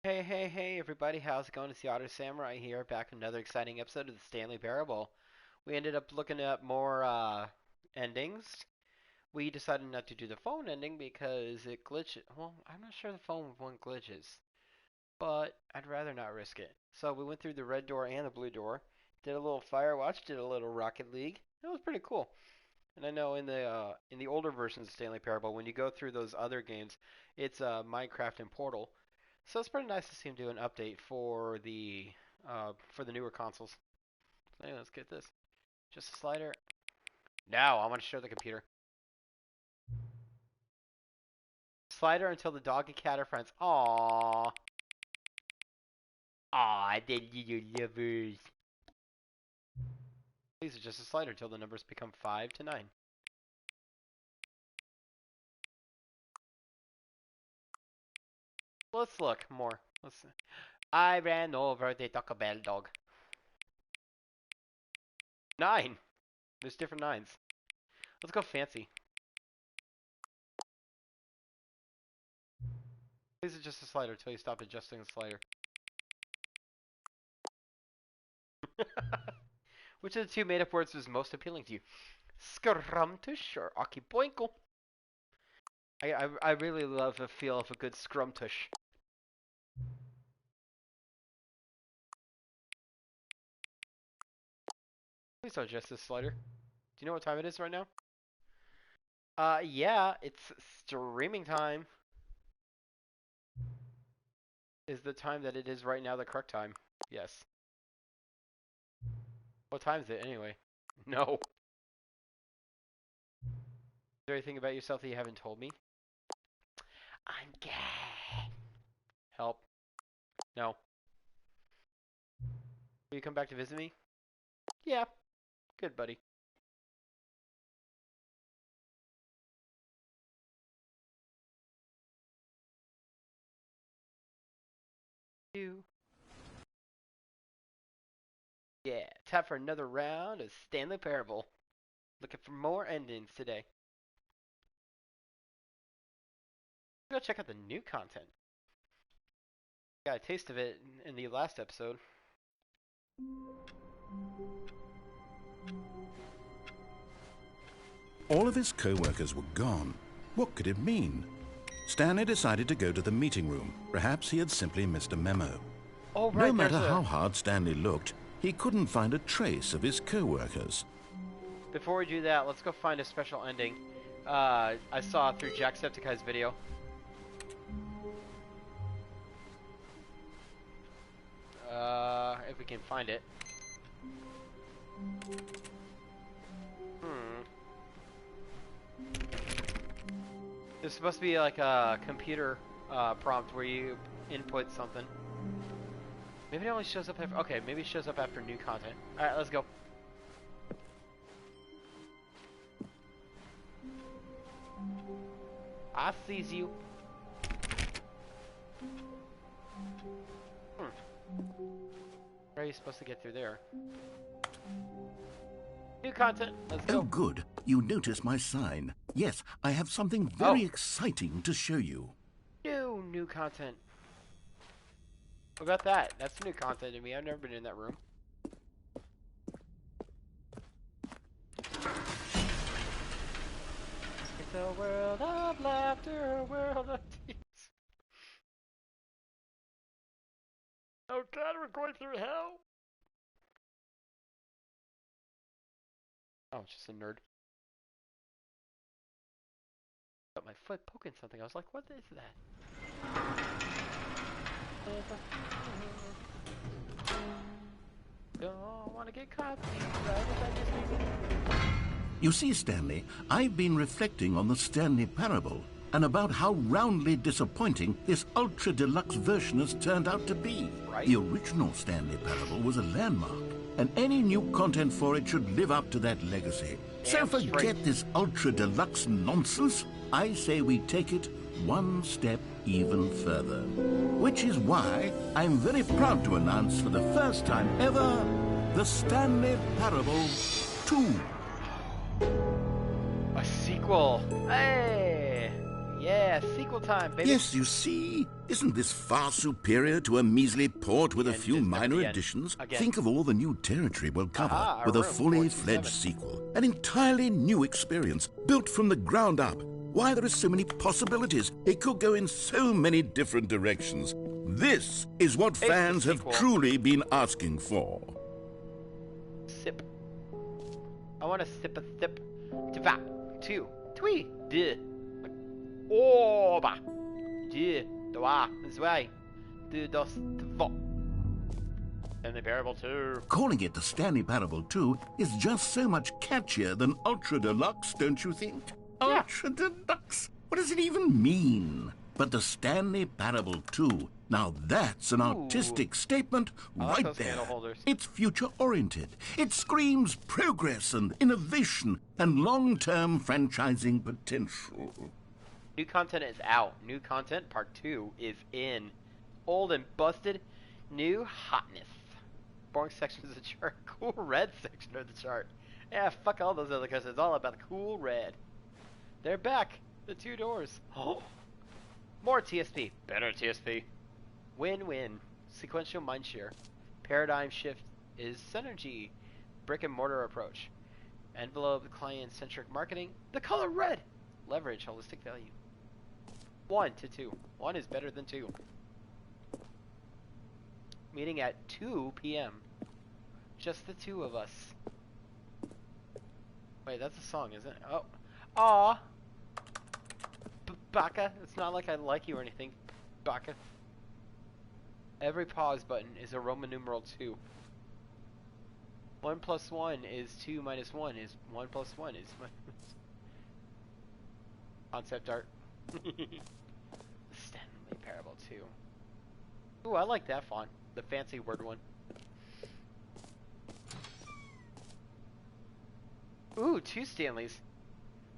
Hey, everybody, how's it going? It's the Otter Samurai here, back with another exciting episode of the Stanley Parable. We ended up looking at more endings. We decided not to do the phone ending because it glitched. Well, I'm not sure the phone one glitches, but I'd rather not risk it. So we went through the red door and the blue door, did a little Firewatch, did a little Rocket League. It was pretty cool. And I know in the older versions of Stanley Parable, when you go through those other games, it's Minecraft and Portal. So it's pretty nice to see him do an update for the newer consoles. So anyway, let's get this. Just a slider. Now I want to show the computer. Slider until the dog and cat are friends. Aww. Aw, the little lovers. These are just a slider until the numbers become 5 to 9. Let's look more. Let's see. I ran over the Taco Bell dog. 9. There's different 9s. Let's go fancy. These are just a slider until you stop adjusting the slider. Which of the two made-up words was most appealing to you? Scrumtush or Okipoinkle? I really love the feel of a good scrumtush. Please don't adjust this slider. Do you know what time it is right now? Yeah, it's streaming time. Is the time that it is right now the correct time? Yes. What time is it anyway? No. Is there anything about yourself that you haven't told me? I'm gay. Help. No. Will you come back to visit me? Yeah. Good, buddy. You. Yeah. Time for another round of Stanley Parable. Looking for more endings today. Go check out the new content. Got a taste of it in the last episode. All of his co-workers were gone. What could it mean? Stanley decided to go to the meeting room. Perhaps he had simply missed a memo. Oh, right, No matter how hard Stanley looked, he couldn't find a trace of his co-workers. Before we do that, let's go find a special ending. I saw through Jacksepticeye's video. If we can find it. There's supposed to be like a computer prompt where you input something. Maybe it only shows up after. Okay, maybe it shows up after new content. Alright, let's go. I sees you. Where are you supposed to get through there? New content. Let's go. Oh, good. You noticed my sign. Yes, I have something very exciting to show you. New content. What about that? That's new content to me. I've never been in that room. It's a world of laughter, a world of tears. Oh God, we're going through hell. Oh, it's just a nerd. Got my foot poking something. I was like, what is that? Don't wanna get caught. You see, Stanley, I've been reflecting on the Stanley Parable and about how roundly disappointing this ultra-deluxe version has turned out to be. Right. The original Stanley Parable was a landmark, and any new content for it should live up to that legacy. So forget this ultra-deluxe nonsense. I say we take it one step even further. Which is why I'm very proud to announce for the first time ever, the Stanley Parable 2. A sequel. Hey! Yeah, sequel time, baby. Yes, you see, isn't this far superior to a measly port with a few minor additions? Think of all the new territory we'll cover with a fully fledged sequel. An entirely new experience, built from the ground up. Why, there are so many possibilities. It could go in so many different directions. This is what fans have truly been asking for. Sip. I want to sip a sip. Dva. Two. Twee. Duh. Oba. Duh. Dwa. Zwei. Du dos. Tvo. Stanley Parable 2. Calling it the Stanley Parable 2 is just so much catchier than Ultra Deluxe, don't you think? Yeah. Ultra Deluxe? What does it even mean? But the Stanley Parable 2, now that's an artistic statement right there. It's future-oriented. It screams progress and innovation and long-term franchising potential. New content is out. New content, part 2, is in. Old and busted, new hotness. Boring section of the chart, cool red section of the chart. Yeah, fuck all those other customs. It's all about the cool red. They're back. The 2 doors. Oh. More TSP. Better TSP. Win-win. Sequential mindshare. Paradigm shift is synergy. Brick and mortar approach. Envelope client-centric marketing. The color red. Leverage holistic value. 1 to 2. 1 is better than 2. Meeting at 2 p.m. Just the 2 of us. Wait, that's a song, isn't it? Oh. Aw. Baka. It's not like I like you or anything. Baka. Every pause button is a Roman numeral 2. 1 plus 1 is 2 minus 1 is 1 plus 1 is concept art. Stanley Parable 2. Ooh, I like that font. The fancy word one. Ooh, 2 Stanleys.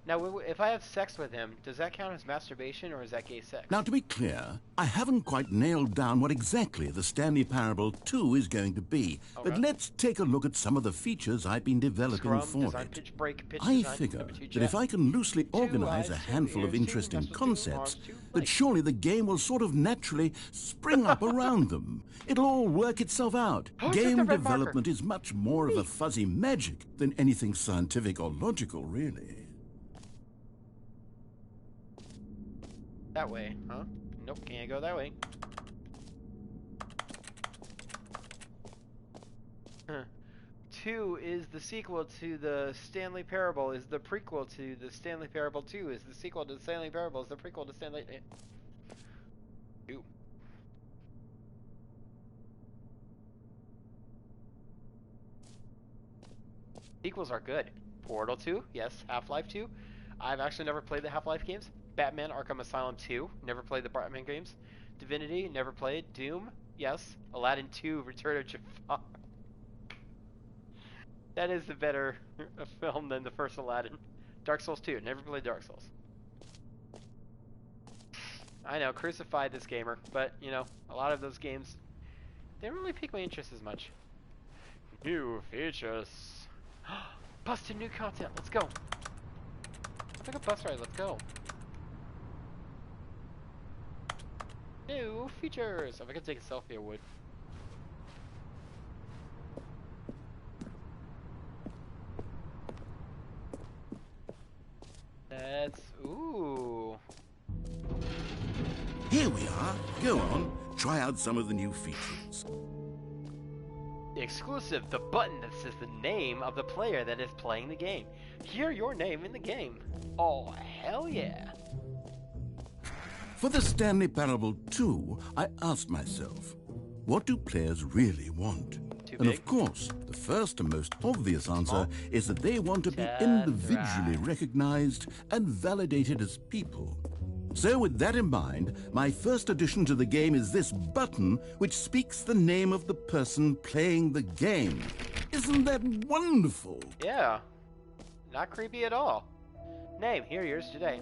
Now, if I have sex with him, does that count as masturbation or is that gay sex? Now, to be clear, I haven't quite nailed down what exactly the Stanley Parable 2 is going to be. Okay. But let's take a look at some of the features I've been developing for it. Pitch break, pitch I figure that if I can loosely organize a handful of interesting concepts, that surely the game will sort of naturally spring up around them. It'll all work itself out. Game development is much more of a fuzzy magic than anything scientific or logical, really. That way, huh? Nope, can't go that way. Huh. 2 is the sequel to the Stanley Parable, is the prequel to the Stanley Parable 2, is the sequel to the Stanley Parable, is the prequel to Stanley... 2. Sequels are good. Portal 2, yes. Half-Life 2. I've actually never played the Half-Life games. Batman Arkham Asylum 2, never played the Batman games. Divinity, never played. Doom, yes. Aladdin 2, Return of Jafar. That is the better film than the first Aladdin. Dark Souls 2, never played Dark Souls. I know, crucified this gamer, but, you know, a lot of those games, they don't really pique my interest as much. New features. Busted new content, let's go. Let's take a bus ride, let's go. New features! If I could take a selfie, I would. That's... ooh. Here we are. Go on. Try out some of the new features. Exclusive, the button that says the name of the player that is playing the game. Hear your name in the game. Oh, hell yeah. For the Stanley Parable 2, I asked myself, what do players really want? And of course, the first and most obvious answer is that they want to be individually recognized and validated as people. So with that in mind, my first addition to the game is this button which speaks the name of the person playing the game. Isn't that wonderful? Yeah, not creepy at all. Name, here, yours today.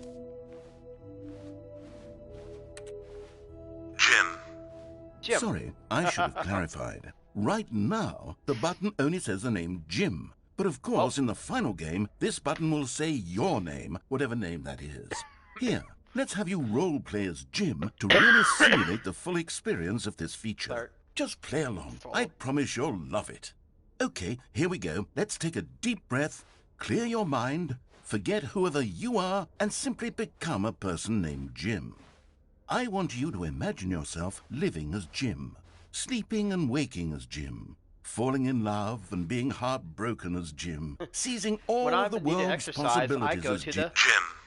Jim. Sorry, I should have clarified. Right now, the button only says the name Jim. But of course, in the final game, this button will say your name, whatever name that is. Here, let's have you role-play as Jim to really simulate the full experience of this feature. Start. Just play along. I promise you'll love it. Okay, here we go. Let's take a deep breath, clear your mind, forget whoever you are, and simply become a person named Jim. I want you to imagine yourself living as Jim, sleeping and waking as Jim, falling in love and being heartbroken as Jim, seizing all of the world's possibilities as Jim.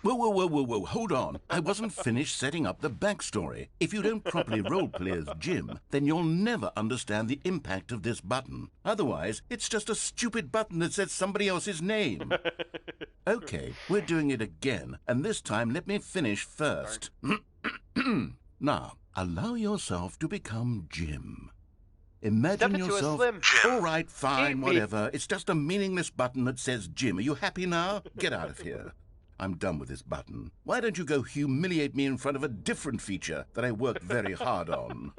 Whoa, hold on. I wasn't finished setting up the backstory. If you don't properly roleplay as Jim, then you'll never understand the impact of this button. Otherwise, it's just a stupid button that says somebody else's name. Okay, we're doing it again, and this time let me finish first. Now, allow yourself to become Jim. Imagine yourself... All right, fine, whatever. It's just a meaningless button that says Jim. Are you happy now? Get out of here. I'm done with this button. Why don't you go humiliate me in front of a different feature that I worked very hard on?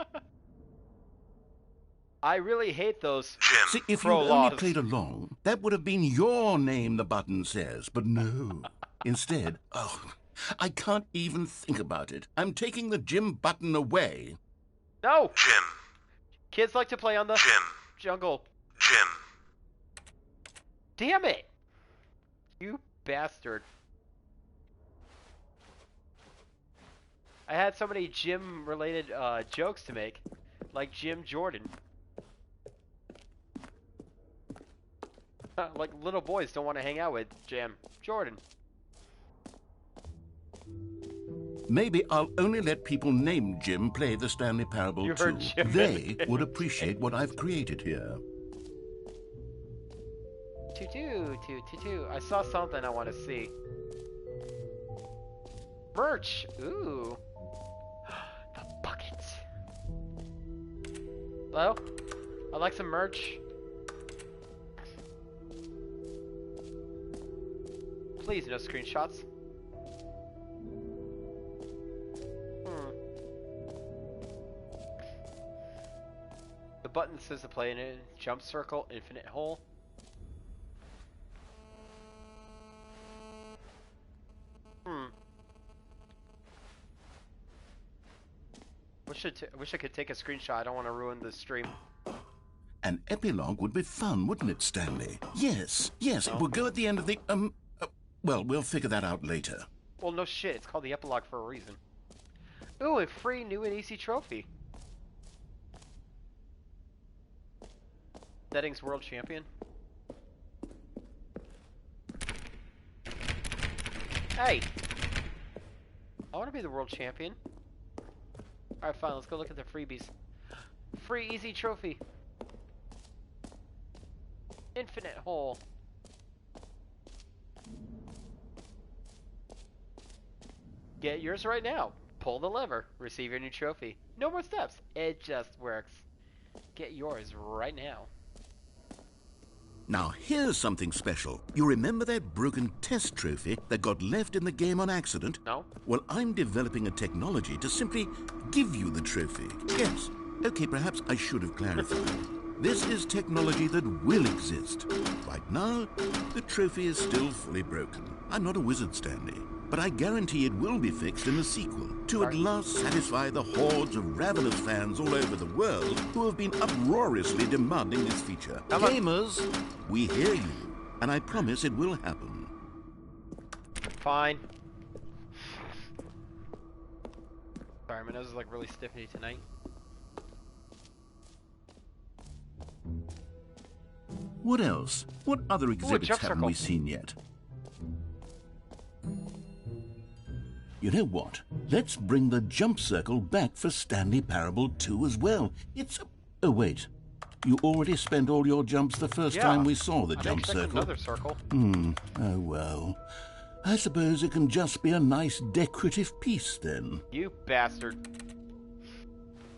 I really hate those See, if you'd only played along, that would have been your name, the button says. But no. Instead, I can't even think about it. I'm taking the Jim button away. No! Jim. Kids like to play on the jungle. Jim. Damn it! You bastard. I had so many Jim-related jokes to make, like Jim Jordan. Like little boys don't want to hang out with Jim Jordan. Maybe I'll only let people named Jim play the Stanley Parable You too. heard Jim. They would appreciate what I've created here. Tutu. I saw something I want to see. Merch. Ooh. The buckets. Hello? I'd like some merch. Please, no screenshots. The button says to play in a jump circle, infinite hole. Wish I could take a screenshot. I don't want to ruin the stream. An epilogue would be fun, wouldn't it, Stanley? Yes, it will go at the end of the, well, we'll figure that out later. Well, no shit. It's called the epilogue for a reason. Ooh, a free new and easy trophy. Settings world champion. Hey! I want to be the world champion. Alright, fine. Let's go look at the freebies. Free easy trophy. Infinite hole. Get yours right now. Pull the lever. Receive your new trophy. No more steps. It just works. Get yours right now. Now, here's something special. You remember that broken test trophy that got left in the game on accident? No. Well, I'm developing a technology to simply give you the trophy. Yes. Okay, perhaps I should have clarified. This is technology that will exist. Right now, the trophy is still fully broken. I'm not a wizard, Stanley, but I guarantee it will be fixed in the sequel to at last satisfy the hordes of ravenous fans all over the world who have been uproariously demanding this feature. Gamers, we hear you, and I promise it will happen. Fine. Sorry, my nose is like really stiffy tonight. What else? What other exhibits haven't circle. we seen yet? You know what? Let's bring the jump circle back for Stanley Parable 2 as well. It's a... Oh, wait. You already spent all your jumps the first time we saw the jump circle. Another circle. Oh, well. I suppose it can just be a nice decorative piece, then. You bastard.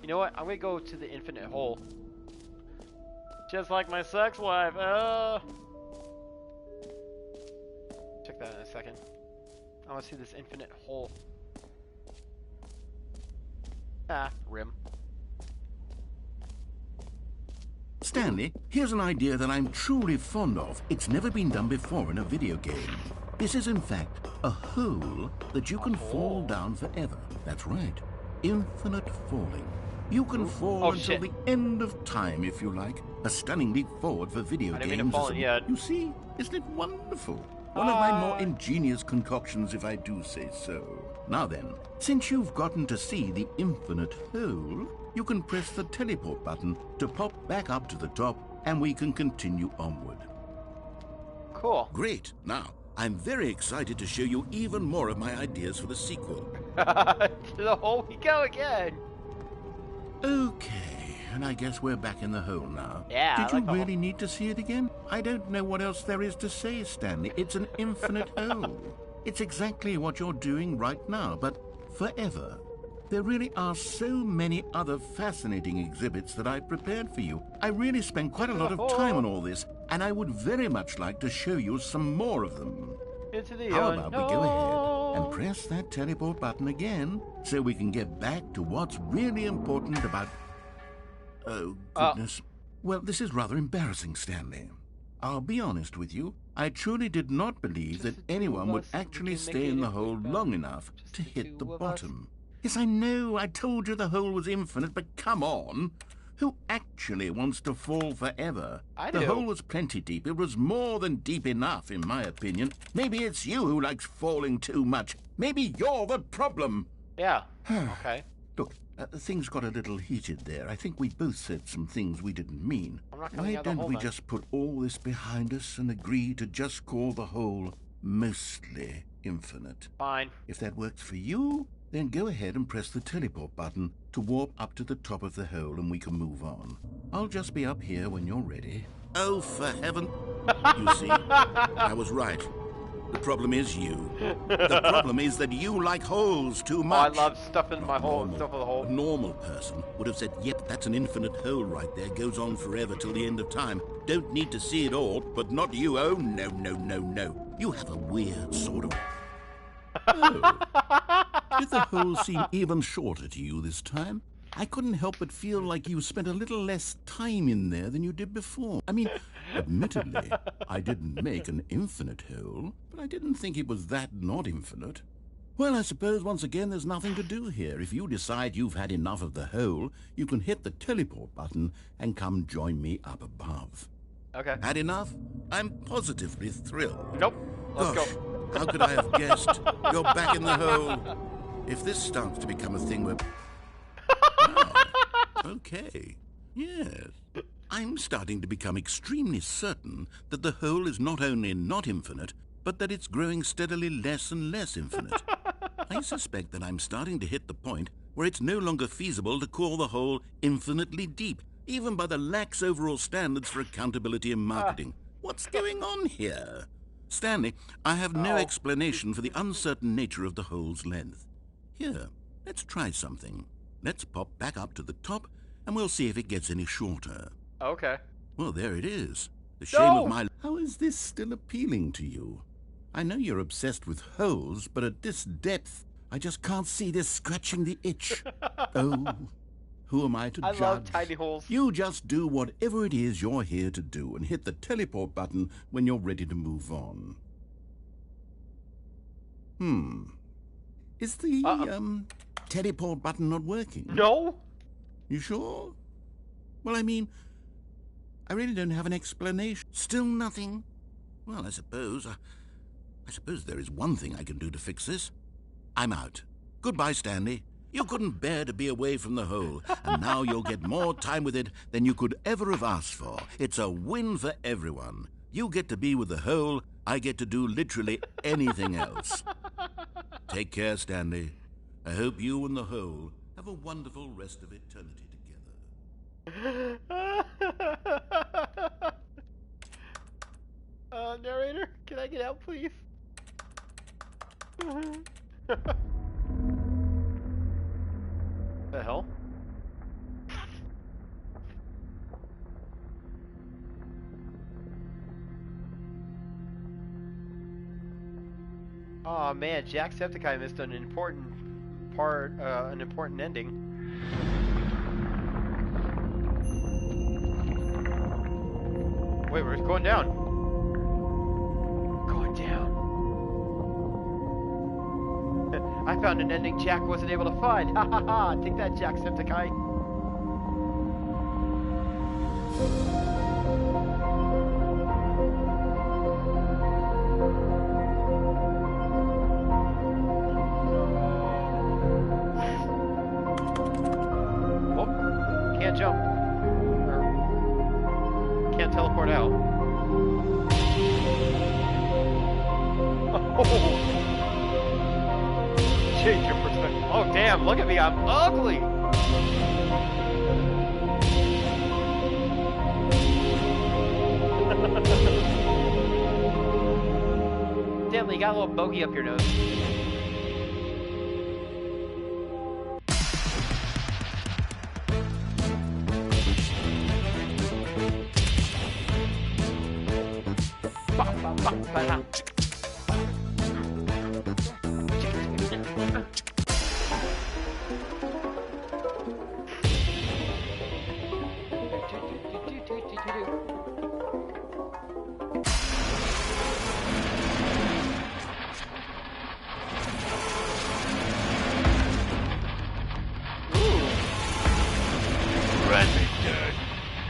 You know what? I'm gonna go to the infinite hole. Just like my sex life. Check that in a second. I want to see this infinite hole. Rim. Stanley, here's an idea that I'm truly fond of. It's never been done before in a video game. This is, in fact, A hole that you can fall down forever. That's right. Infinite falling. You can fall until the end of time, if you like. A stunning leap forward for video games. I didn't mean to fall in yet. You see, isn't it wonderful? One of my more ingenious concoctions, if I do say so. Now then, since you've gotten to see the infinite hole, you can press the teleport button to pop back up to the top, and we can continue onward. Cool. Great. Now, I'm very excited to show you even more of my ideas for the sequel. To the hole we go again. Okay, and I guess we're back in the hole now. Yeah. Did you really need to see it again? I don't know what else there is to say, Stanley. It's an infinite hole. It's exactly what you're doing right now, but forever. There really are so many other fascinating exhibits that I've prepared for you. I really spent quite a lot of time on all this, and I would very much like to show you some more of them. Into the How about we go ahead and press that teleport button again so we can get back to what's really important about... Oh, goodness. Well, this is rather embarrassing, Stanley. I'll be honest with you. I truly did not believe that anyone would actually stay in the hole long enough to hit the bottom. Yes, I know. I told you the hole was infinite, but come on. Who actually wants to fall forever? I do. The hole was plenty deep. It was more than deep enough, in my opinion. Maybe it's you who likes falling too much. Maybe you're the problem. Yeah. Okay. Look, things got a little heated there. I think we both said some things we didn't mean. Why don't we just put all this behind us and agree to just call the hole mostly infinite? Fine. If that works for you, then go ahead and press the teleport button to warp up to the top of the hole and we can move on. I'll just be up here when you're ready. Oh, for heaven. You see, I was right. The problem is you. The problem is that you like holes too much. I love stuffing my hole and stuff with a hole. A normal person would have said, yep, that's an infinite hole right there. Goes on forever till the end of time. Don't need to see it all, but not you. Oh, no, no, no, no. You have a weird sort of... Oh. Did the hole seem even shorter to you this time? I couldn't help but feel like you spent a little less time in there than you did before. I mean, admittedly, I didn't make an infinite hole, but I didn't think it was that not infinite. Well, I suppose once again there's nothing to do here. If you decide you've had enough of the hole, you can hit the teleport button and come join me up above. Okay. Had enough? I'm positively thrilled. Nope. Let's Gosh, go. How could I have guessed? You're back in the hole. If this starts to become a thing where... Wow. Okay. Yes. I'm starting to become extremely certain that the hole is not only not infinite, but that it's growing steadily less and less infinite. I suspect that I'm starting to hit the point where it's no longer feasible to call the hole infinitely deep, even by the lax overall standards for accountability and marketing. What's going on here? Stanley, I have no explanation for the uncertain nature of the hole's length. Here, let's try something. Let's pop back up to the top, and we'll see if it gets any shorter. Okay. Well, there it is. The shame of my... How is this still appealing to you? I know you're obsessed with holes, but at this depth, I just can't see this scratching the itch. Oh, who am I to judge? I love tiny holes. You just do whatever it is you're here to do and hit the teleport button when you're ready to move on. Is the, teleport button not working? No. You sure? Well, I mean, I really don't have an explanation. Still nothing? Well, I suppose there is one thing I can do to fix this. I'm out. Goodbye, Stanley. You couldn't bear to be away from the hole, and now you'll get more time with it than you could ever have asked for. It's a win for everyone. You get to be with the hole, I get to do literally anything else. Take care, Stanley. I hope you and the hole have a wonderful rest of eternity together. Narrator, can I get out, please? The hell? Oh man, Jacksepticeye missed an important part, an important ending. Wait, we're going down. Going down. I found an ending Jack wasn't able to find. Ha ha ha! Take that, Jacksepticeye. Oh, can't jump. Or can't teleport out. Oh. Change your perspective. Oh damn, look at me, I'm ugly! Stanley, you got a little bogey up your nose.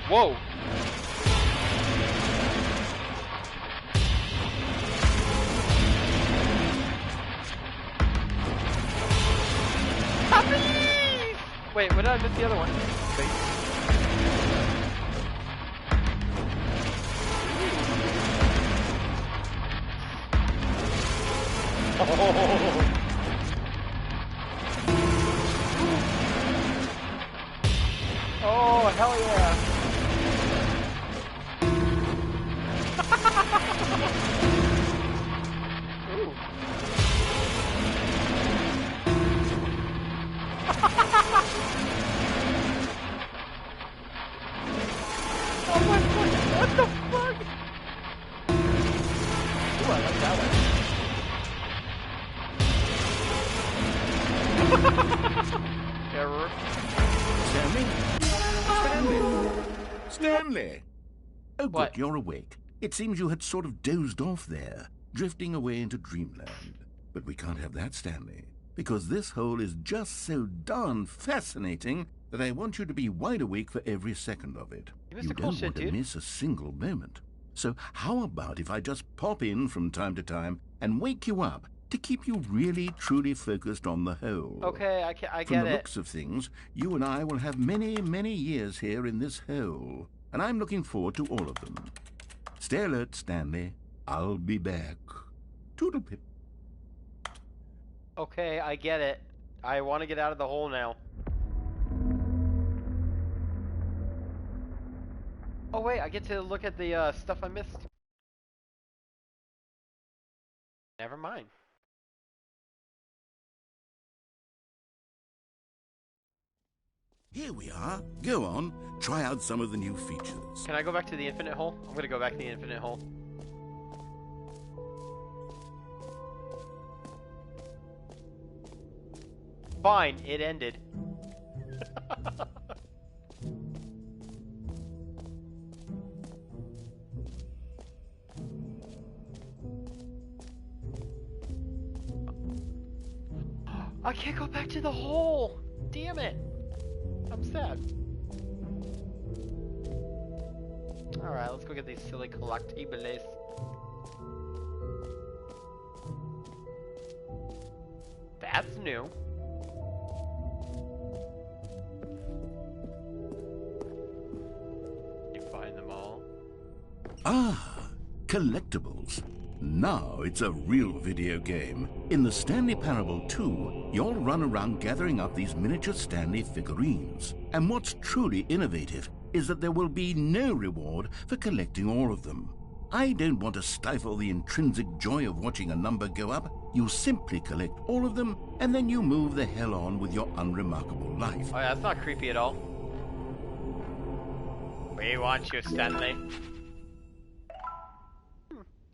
Whoa! Wait, what did I miss the other one? Oh. Oh, hell yeah. Ooh. Oh my god, what the fuck? Ooh, I like that one. Error. Stanley? Stanley! Oh, good, What? you're awake. It seems you had sort of dozed off there, drifting away into dreamland. But we can't have that, Stanley, because this hole is just so darn fascinating that I want you to be wide awake for every second of it. You missed You a cool don't shit, want to dude. miss a single moment. So how about if I just pop in from time to time and wake you up to keep you really, truly focused on the hole? Okay, I From get the it. looks of things, you and I will have many, many years here in this hole, and I'm looking forward to all of them. Stay alert, Stanley. I'll be back. Toodlepip. Okay, I get it. I want to get out of the hole now. Oh wait, I get to look at the stuff I missed. Never mind. Here we are. Go on, try out some of the new features. Can I go back to the infinite hole? I'm gonna go back to the infinite hole. Fine, it ended. I can't go back to the hole! Damn it! I'm sad. Alright, let's go get these silly collectibles. That's new. You find them all? Ah, collectibles. Now it's a real video game. In the Stanley Parable 2, you'll run around gathering up these miniature Stanley figurines. And what's truly innovative is that there will be no reward for collecting all of them. I don't want to stifle the intrinsic joy of watching a number go up. You simply collect all of them, and then you move the hell on with your unremarkable life. Oh yeah, that's not creepy at all. We want you, Stanley.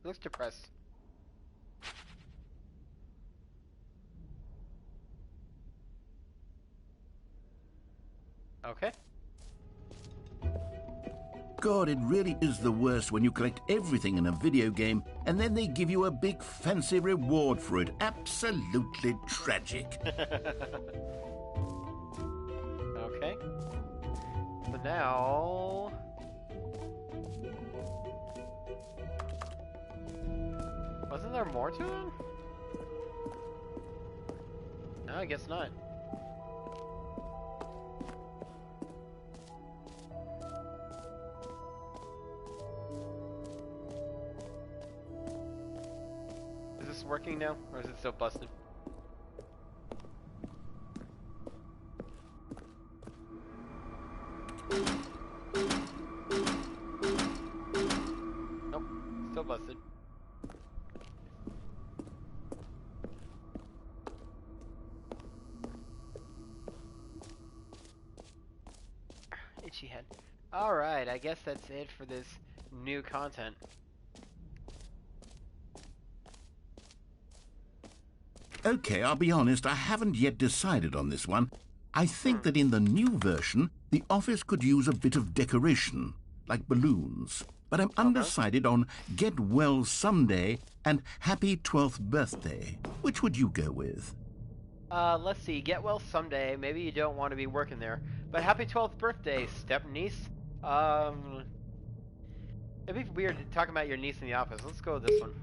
Looks depressed. Okay. God, it really is the worst when you collect everything in a video game and then they give you a big fancy reward for it. Absolutely tragic. Okay. So now... Wasn't there more to it? No, I guess not. Is this working now, or is it still busted? Nope, still busted. Itchy head. Alright, I guess that's it for this new content. Okay, I'll be honest, I haven't yet decided on this one. I think that in the new version, the office could use a bit of decoration, like balloons. But I'm undecided on Get Well Someday and Happy 12th Birthday. Which would you go with? Let's see. Get well someday. Maybe you don't want to be working there. But happy 12th birthday, step niece. It'd be weird talking about your niece in the office. Let's go with this one.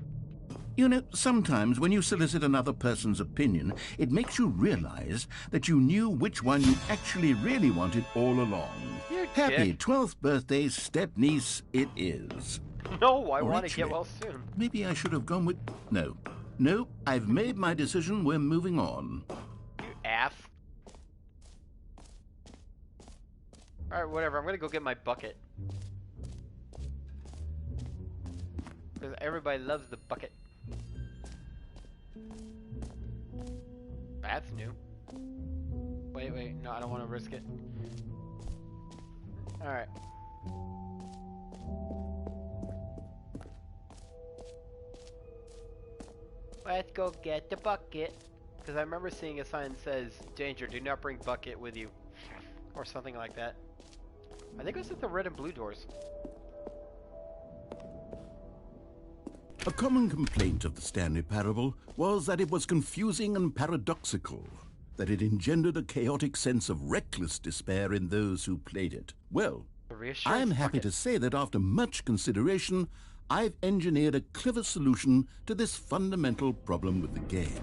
You know, sometimes when you solicit another person's opinion, it makes you realize that you knew which one you actually really wanted all along. You Happy dick. 12th birthday, step-niece it is. No, I Or want to actually, get well soon. Maybe I should have gone with... No. No, I've made my decision. We're moving on. You ass. Alright, whatever. I'm gonna go get my bucket. Because everybody loves the bucket. That's new. Wait. No, I don't want to risk it. Alright. Let's go get the bucket. Because I remember seeing a sign that says, "Danger, do not bring bucket with you." Or something like that. I think it was at the red and blue doors. A common complaint of the Stanley Parable was that it was confusing and paradoxical, that it engendered a chaotic sense of reckless despair in those who played it. Well, I'm happy to say that after much consideration, I've engineered a clever solution to this fundamental problem with the game.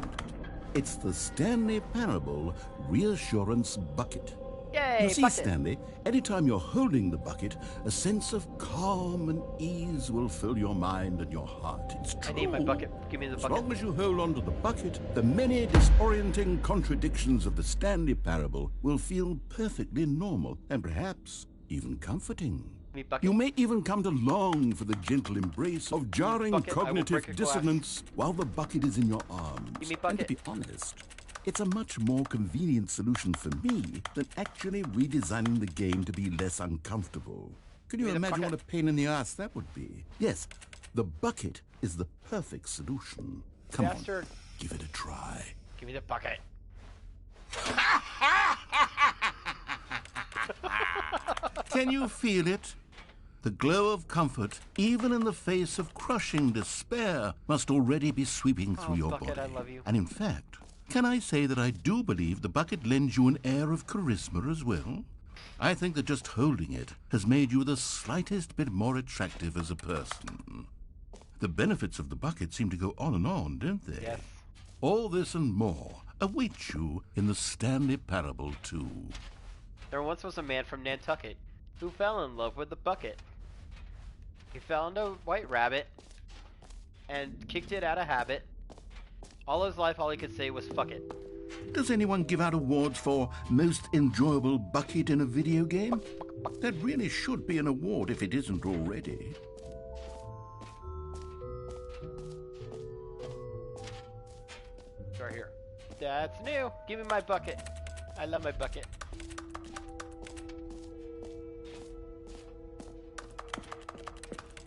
It's the Stanley Parable Reassurance Bucket. Yay, you see, bucket. Stanley, anytime you're holding the bucket, a sense of calm and ease will fill your mind and your heart. It's true. I need my bucket. Give me the As bucket. long as you hold on to the bucket, the many disorienting contradictions of the Stanley Parable will feel perfectly normal and perhaps even comforting. Give me bucket. You may even come to long for the gentle embrace of jarring bucket, I will cognitive break a glass. dissonance while the bucket is in your arms. Give me And to bucket. be honest, it's a much more convenient solution for me than actually redesigning the game to be less uncomfortable. Can you Give me the imagine what a bucket. pain in the ass that would be? Yes, the bucket is the perfect solution. Come Bastard. on, give it a try. Give me the bucket. Can you feel it? The glow of comfort, even in the face of crushing despair, must already be sweeping through your bucket, body. I love you. And in fact, can I say that I do believe the bucket lends you an air of charisma as well? I think that just holding it has made you the slightest bit more attractive as a person. The benefits of the bucket seem to go on, don't they? Yes. All this and more await you in the Stanley Parable 2. There once was a man from Nantucket who fell in love with the bucket. He fell into a white rabbit and kicked it out of habit. All his life, all he could say was "fuck it." Does anyone give out awards for most enjoyable bucket in a video game? That really should be an award if it isn't already. Right here. That's new. Give me my bucket. I love my bucket.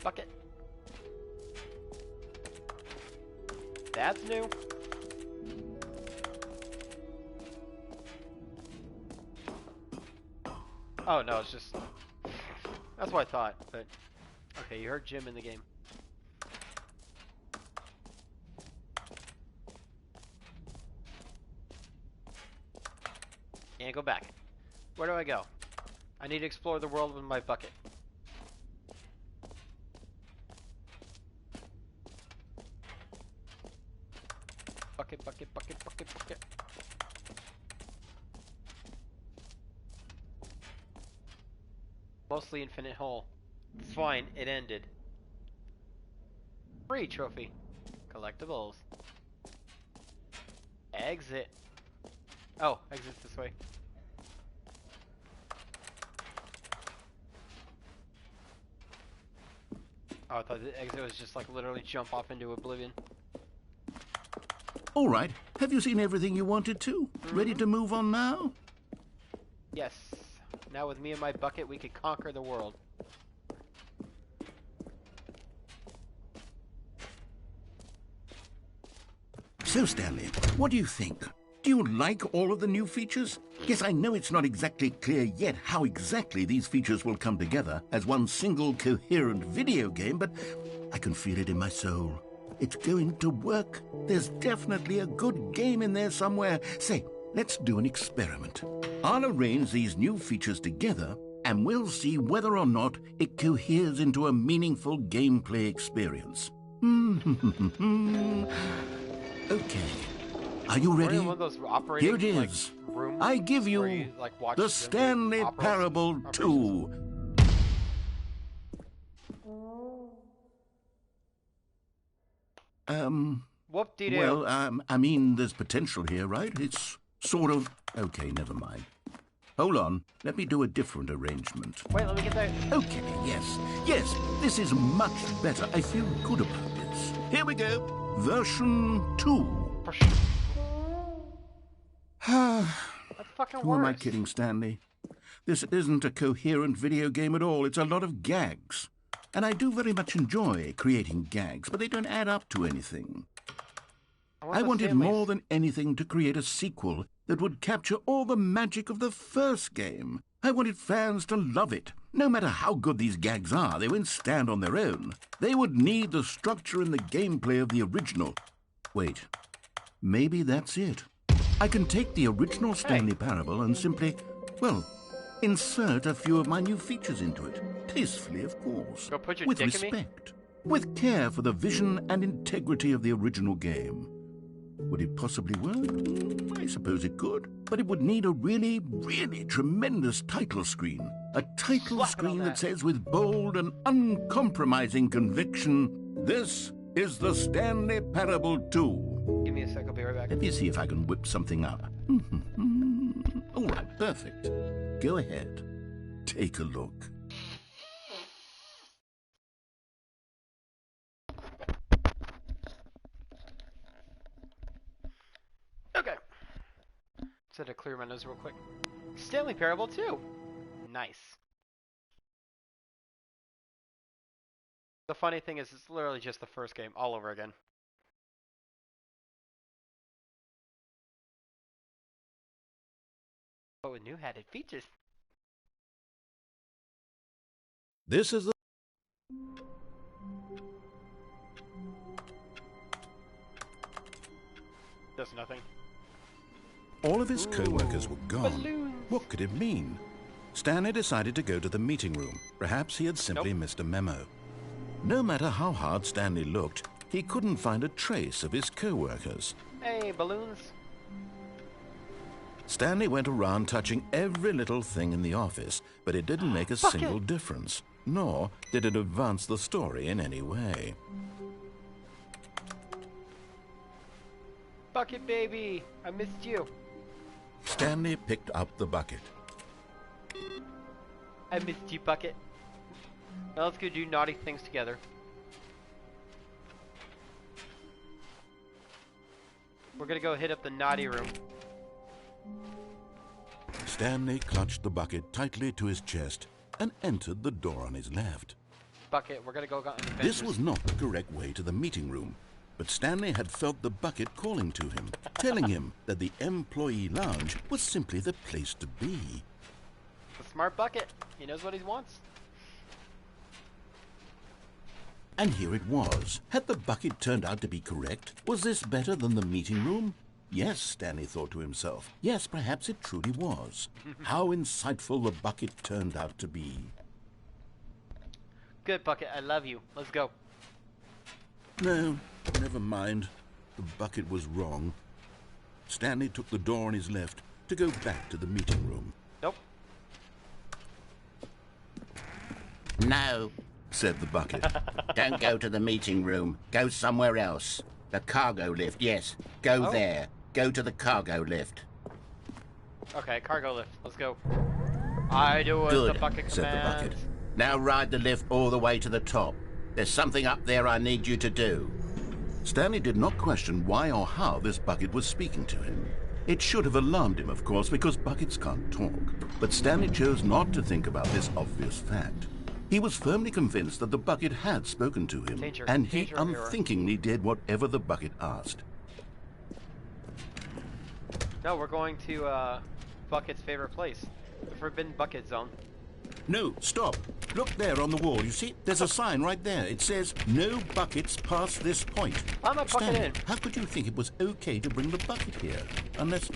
Bucket. That's new. Oh no, it's just... That's what I thought, but okay, you heard Jim in the game. And go back. Where do I go? I need to explore the world with my bucket. Bucket, bucket, bucket, bucket, bucket. Mostly infinite hole. Fine, it ended. Free trophy. Collectibles. Exit. Oh, exit's this way. Oh, I thought the exit was just like literally jump off into oblivion. All right, have you seen everything you wanted to? Ready to move on now? Yes. Now with me and my bucket, we could conquer the world. So, Stanley, what do you think? Do you like all of the new features? Yes, I know it's not exactly clear yet how exactly these features will come together as one single coherent video game, but I can feel it in my soul. It's going to work. There's definitely a good game in there somewhere. Say, let's do an experiment. I'll arrange these new features together, and we'll see whether or not it coheres into a meaningful gameplay experience. Okay. Are you ready? One of those operating, Here it is. Like, rooms I give you, watch the Stanley Parable 2. Whoop-de-doo. Well, I mean, there's potential here, right? It's sort of... Okay, never mind. Hold on. Let me do a different arrangement. Wait, let me get that. Okay, yes. Yes, this is much better. I feel good about this. Here we go. Version 2. That's fucking Who worse. am I kidding, Stanley? This isn't a coherent video game at all. It's a lot of gags. And I do very much enjoy creating gags, but they don't add up to anything. I wanted more than anything to create a sequel that would capture all the magic of the first game. I wanted fans to love it. No matter how good these gags are, they won't stand on their own. They would need the structure and the gameplay of the original. Wait, maybe that's it. I can take the original Stanley Parable and simply, well, insert a few of my new features into it. Tastefully, of course. Go put your with dick in me? respect. With care for the vision and integrity of the original game. Would it possibly work? I suppose it could. But it would need a really, really tremendous title screen. A title screen that says with bold and uncompromising conviction, "This is the Stanley Parable 2. Give me a sec, I'll be right back. Let me see if I can whip something up. All right, perfect. Go ahead. Take a look. Okay. Just had to clear my nose real quick. Stanley Parable 2. Nice. The funny thing is, it's literally just the first game all over again. But with new added features. This is the... Does nothing. All of his co-workers were gone. Balloons. What could it mean? Stanley decided to go to the meeting room. Perhaps he had simply missed a memo. No matter how hard Stanley looked, he couldn't find a trace of his co-workers. Hey, balloons. Stanley went around touching every little thing in the office, but it didn't make a single difference, nor did it advance the story in any way. Bucket baby, I missed you. Stanley picked up the bucket. I missed you, Bucket. Now let's go do naughty things together. We're gonna go hit up the naughty room. Stanley clutched the bucket tightly to his chest and entered the door on his left. Bucket, we're gonna go on adventures. This was not the correct way to the meeting room, but Stanley had felt the bucket calling to him, telling him that the employee lounge was simply the place to be. The smart Bucket. He knows what he wants. And here it was. Had the bucket turned out to be correct? Was this better than the meeting room? Yes, Stanley thought to himself. Yes, perhaps it truly was. How insightful the bucket turned out to be. Good, Bucket. I love you. Let's go. No, never mind. The bucket was wrong. Stanley took the door on his left to go back to the meeting room. Nope. No, said the bucket. don't go to the meeting room. Go somewhere else. The cargo lift, yes. Go there. Go to the cargo lift. Okay, cargo lift. Let's go. I do as Good, the bucket said the commands. bucket. Now ride the lift all the way to the top. There's something up there I need you to do. Stanley did not question why or how this bucket was speaking to him. It should have alarmed him, of course, because buckets can't talk. But Stanley chose not to think about this obvious fact. He was firmly convinced that the bucket had spoken to him, and he unthinkingly did whatever the bucket asked. No, we're going to Bucket's favorite place, the Forbidden Bucket Zone. No, stop. Look there on the wall. You see, there's a sign right there. It says, no buckets past this point. I'm a bucket Stanley, in. how could you think it was okay to bring the bucket here? Unless,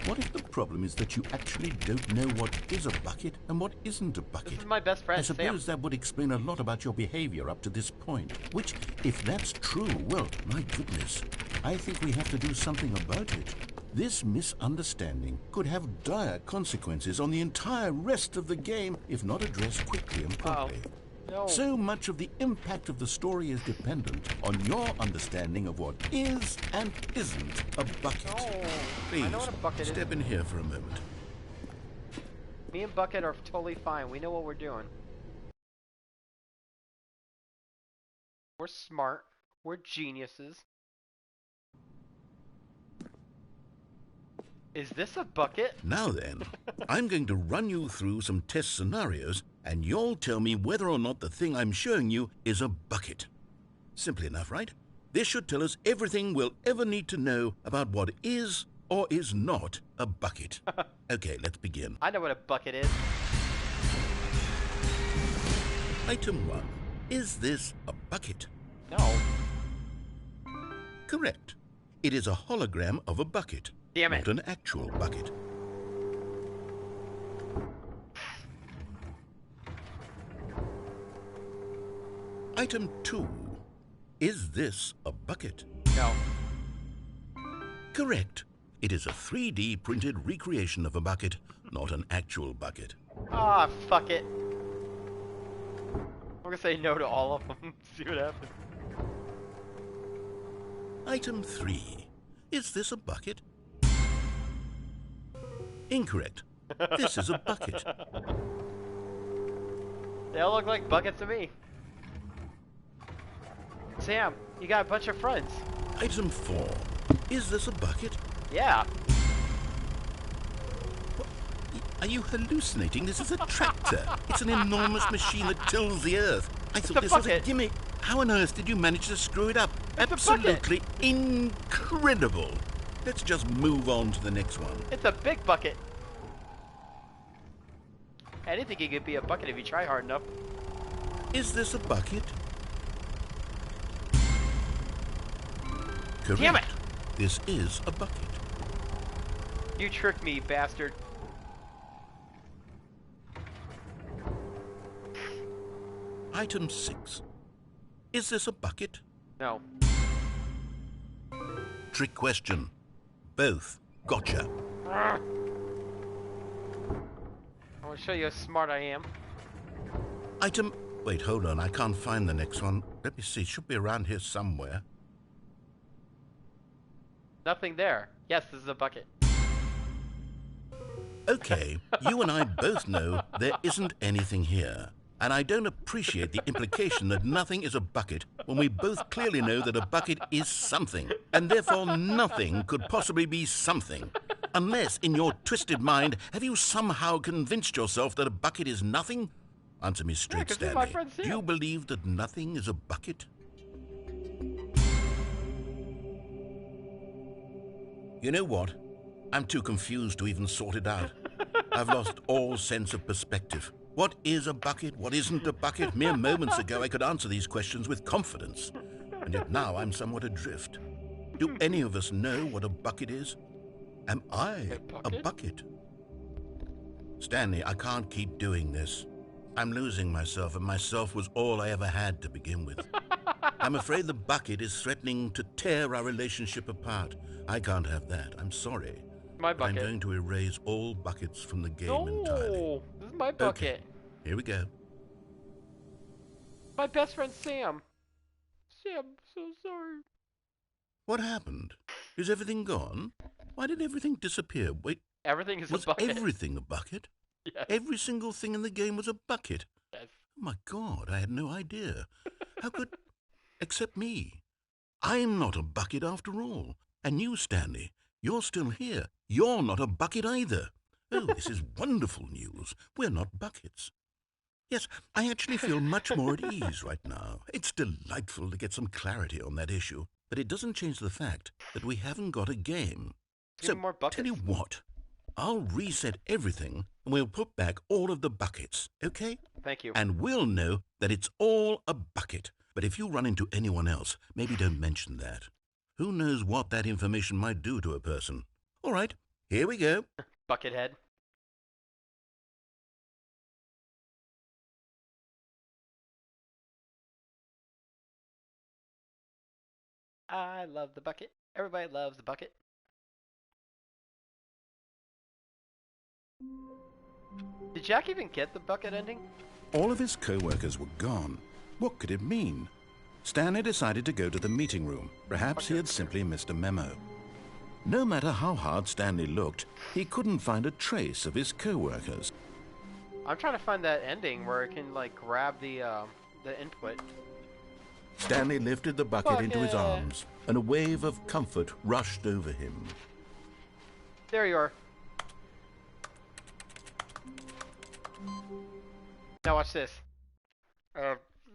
what if the problem is that you actually don't know what is a bucket and what isn't a bucket? This is my best friend, I suppose Sam. that would explain a lot about your behavior up to this point. Which, if that's true, well, my goodness, I think we have to do something about it. This misunderstanding could have dire consequences on the entire rest of the game if not addressed quickly and promptly. No. So much of the impact of the story is dependent on your understanding of what is and isn't a bucket. No. Please, I know what a bucket step in here for a moment. Me and Bucket are totally fine. We know what we're doing. We're smart. We're geniuses. Is this a bucket? Now then, I'm going to run you through some test scenarios, and you'll tell me whether or not the thing I'm showing you is a bucket. Simple enough, right? This should tell us everything we'll ever need to know about what is or is not a bucket. Okay, let's begin. I know what a bucket is. Item 1. Is this a bucket? No. Correct. It is a hologram of a bucket. Damn it. Not an actual bucket. Item 2. Is this a bucket? No. Correct. It is a 3D printed recreation of a bucket, not an actual bucket. Ah, fuck it. I'm gonna say no to all of them. See what happens. Item 3. Is this a bucket? Incorrect. This is a bucket. They all look like buckets to me. Sam, you got a bunch of friends. Item 4. Is this a bucket? Yeah. Are you hallucinating? This is a tractor. It's an enormous machine that tills the earth. I thought this was a gimmick. How on earth did you manage to screw it up? Absolutely incredible. Let's just move on to the next one. It's a big bucket. Anything could be a bucket if you try hard enough. Is this a bucket? Correct. Damn it! This is a bucket. You tricked me, bastard. Item 6. Is this a bucket? No. Trick question. Both. Gotcha. I want to show you how smart I am. Item... Wait, hold on. I can't find the next one. Let me see. It should be around here somewhere. Nothing there. Yes, this is a bucket. Okay, you and I both know there isn't anything here. And I don't appreciate the implication that nothing is a bucket when we both clearly know that a bucket is something, and therefore nothing could possibly be something. Unless, in your twisted mind, have you somehow convinced yourself that a bucket is nothing? Answer me straight, 'cause you're my Stanley. friend Do you Sam. believe that nothing is a bucket? You know what? I'm too confused to even sort it out. I've lost all sense of perspective. What is a bucket? What isn't a bucket? Mere moments ago I could answer these questions with confidence, and yet now I'm somewhat adrift. Do any of us know what a bucket is? Am I a bucket? Stanley, I can't keep doing this. I'm losing myself, and myself was all I ever had to begin with. I'm afraid the bucket is threatening to tear our relationship apart. I can't have that. I'm sorry. My bucket. I'm going to erase all buckets from the game entirely. No, this is my bucket. Okay, here we go. My best friend Sam. Sam, so sorry. What happened? Is everything gone? Why did everything disappear? Wait, everything is was a bucket. everything a bucket? Yes. Every single thing in the game was a bucket? Yes. Oh my God, I had no idea. How could... Except me. I'm not a bucket after all. And you, Stanley, you're still here. You're not a bucket either. Oh, this is wonderful news. We're not buckets. Yes, I actually feel much more at ease right now. It's delightful to get some clarity on that issue, but it doesn't change the fact that we haven't got a game. Give me more buckets. Tell you what, I'll reset everything and we'll put back all of the buckets, okay? Thank you. And we'll know that it's all a bucket. But if you run into anyone else, maybe don't mention that. Who knows what that information might do to a person? All right, here we go. Buckethead. I love the bucket. Everybody loves the bucket. Did Jack even get the bucket ending? All of his co-workers were gone. What could it mean? Stanley decided to go to the meeting room. Perhaps he had simply missed a memo. No matter how hard Stanley looked, he couldn't find a trace of his co-workers. I'm trying to find that ending where it can like grab the input. Stanley lifted the bucket into his arms, and a wave of comfort rushed over him. There you are. Now watch this.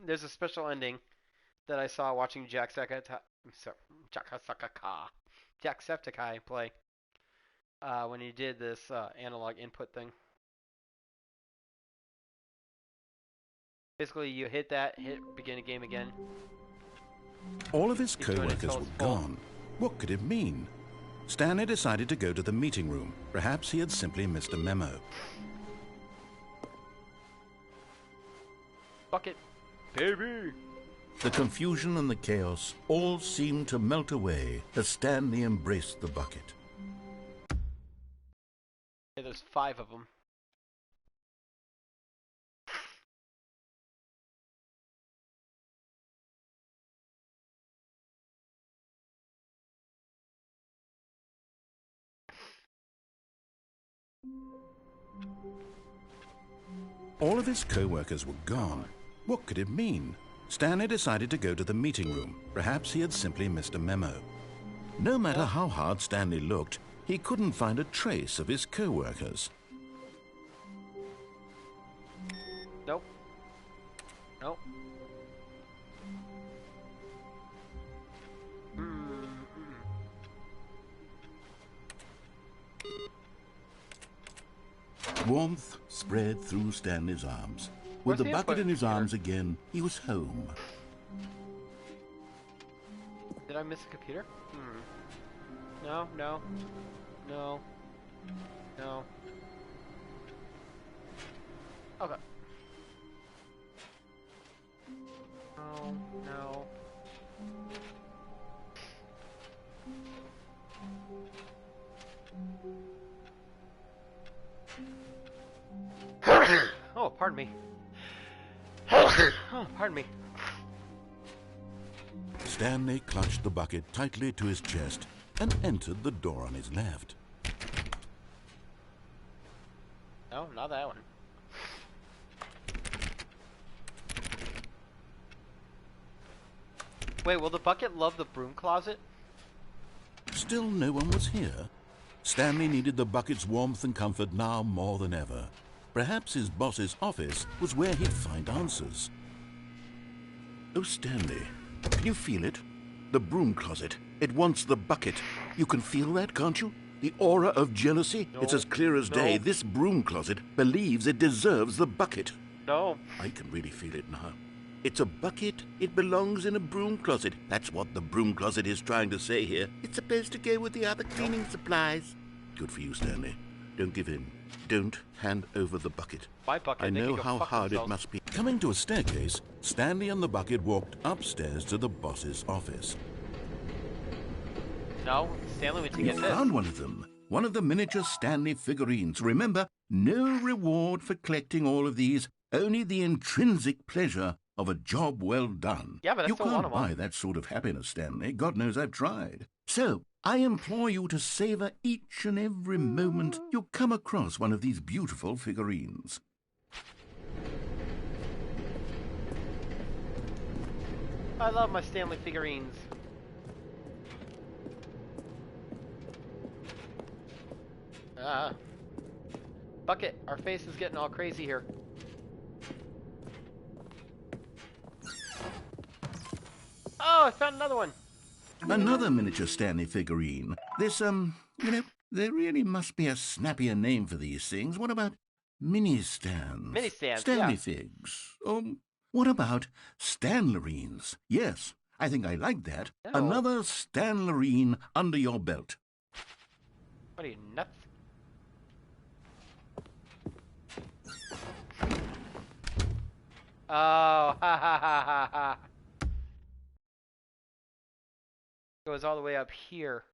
There's a special ending that I saw watching Jacksepticeye play when he did this analog input thing. Basically, you hit that, hit begin the game again. All of his co-workers were gone. What could it mean? Stanley decided to go to the meeting room. Perhaps he had simply missed a memo. Bucket, baby! The confusion and the chaos all seemed to melt away as Stanley embraced the bucket. Yeah, there's 5 of them. All of his co-workers were gone. What could it mean? Stanley decided to go to the meeting room. Perhaps he had simply missed a memo. No matter how hard Stanley looked, he couldn't find a trace of his co-workers. Nope. Nope. Warmth spread through Stanley's arms. With the bucket in his arms again, he was home. Did I miss a computer? No, no, no, no. Okay. No, no. Oh, pardon me. Oh, pardon me. Stanley clutched the bucket tightly to his chest and entered the door on his left. No, not that one. Wait, will the bucket love the broom closet? Still no one was here. Stanley needed the bucket's warmth and comfort now more than ever. Perhaps his boss's office was where he'd find answers. Oh, Stanley, can you feel it? The broom closet. It wants the bucket. You can feel that, can't you? The aura of jealousy? No. It's as clear as day. No. This broom closet believes it deserves the bucket. No. I can really feel it now. It's a bucket. It belongs in a broom closet. That's what the broom closet is trying to say here. It's supposed to go with the other cleaning supplies. Good for you, Stanley. Don't give in. Don't hand over the bucket. My bucket. I know how hard it must be. Coming to a staircase, Stanley and the bucket walked upstairs to the boss's office. No, Stanley went to You get this. found one of them. One of the miniature Stanley figurines. Remember, no reward for collecting all of these, only the intrinsic pleasure of a job well done. Yeah, but I you still can't want them all. buy that sort of happiness, Stanley. God knows I've tried. So, I implore you to savor each and every moment you come across one of these beautiful figurines. I love my Stanley figurines. Bucket, our face is getting all crazy here. Oh, I found another one. Another miniature Stanley figurine. This, there really must be a snappier name for these things. What about mini-stands? Mini-stands, Stanley yeah. figs. What about Stanlerines? Yes, I think I like that. No. Another Stanlerine under your belt. What are you, nuts? Oh, ha ha ha ha ha. Goes all the way up here.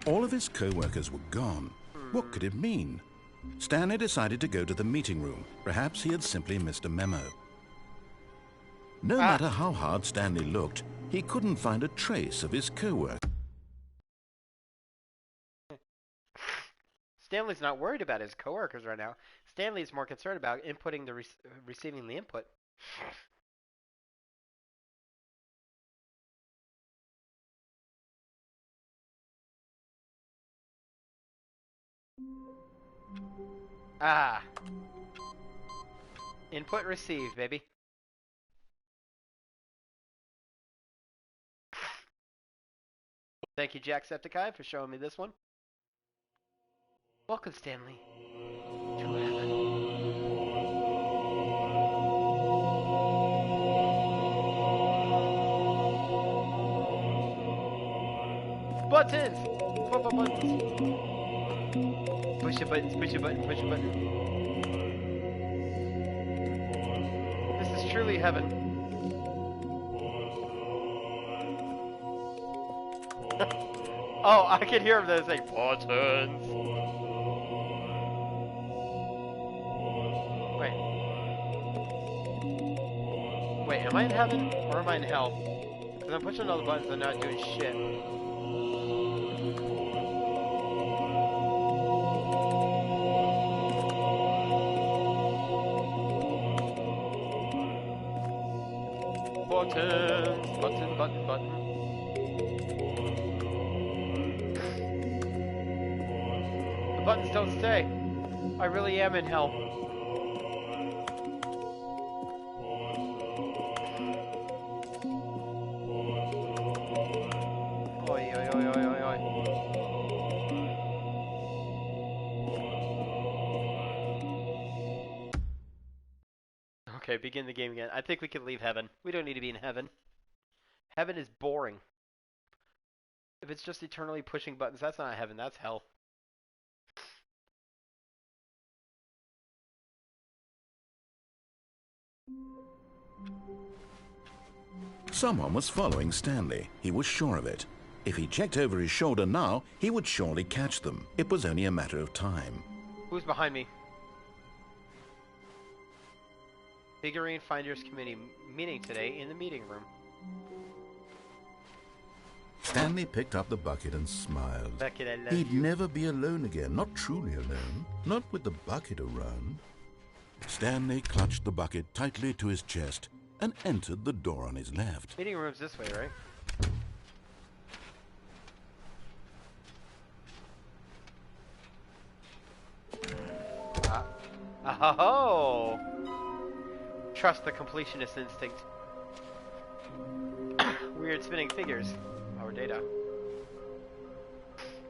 All of his co-workers were gone. What could it mean? Stanley decided to go to the meeting room. Perhaps he had simply missed a memo. No matter how hard Stanley looked, he couldn't find a trace of his co-worker. Stanley's not worried about his coworkers right now. Stanley's more concerned about inputting the receiving the input. Input received, baby. Thank you, Jacksepticeye, for showing me this one. Welcome, Stanley. To heaven. Buttons! Buttons! Push your buttons, push your buttons, push your buttons. This is truly heaven. Oh, I can hear them saying buttons. Wait, am I in heaven or am I in hell? Because I'm pushing all the buttons and not doing shit. Buttons, button, button, button. The buttons don't stay. I really am in hell. Oi, oi, oi, oi, oi, oi. Okay, begin the game again. I think we can leave heaven. We don't need to be in heaven. Heaven is boring. If it's just eternally pushing buttons, that's not heaven, that's hell. Someone was following Stanley. He was sure of it. If he checked over his shoulder now, he would surely catch them. It was only a matter of time. Who's behind me? Figurine Finders Committee meeting today in the meeting room. Stanley picked up the bucket and smiled. Bucket, I love He'd you. never be alone again, not truly alone, not with the bucket around. Stanley clutched the bucket tightly to his chest and entered the door on his left. Meeting room's this way, right? Oh! Trust the completionist instinct. Weird spinning figures. Our data.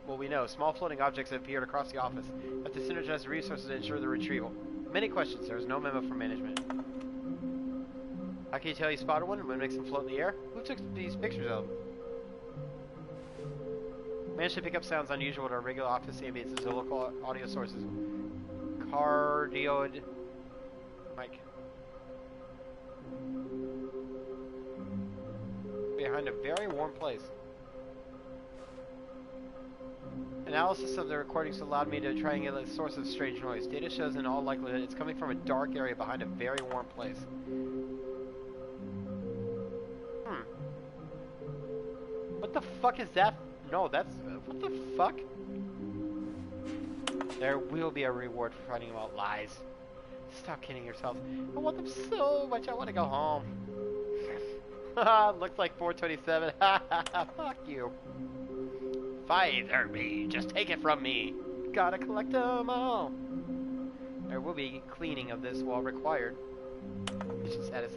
Well, we know. Small floating objects have appeared across the office. Have to synergize the resources to ensure the retrieval. Many questions. There is no memo from management. How can you tell you spotted one and what makes them float in the air? Who took these pictures of them? Managed to pick up sounds unusual to our regular office ambience as local audio sources. Cardioid mic. Behind a very warm place. Analysis of the recordings allowed me to triangulate the source of strange noise. Data shows in all likelihood it's coming from a dark area behind a very warm place. What the fuck is that? No, that's... what the fuck? There will be a reward for finding out lies. Stop kidding yourself. I want them so much, I want to go home. Looks like 427. Fuck you. Fire me. Just take it from me. Gotta collect them all. There will be cleaning of this while required. Mission status.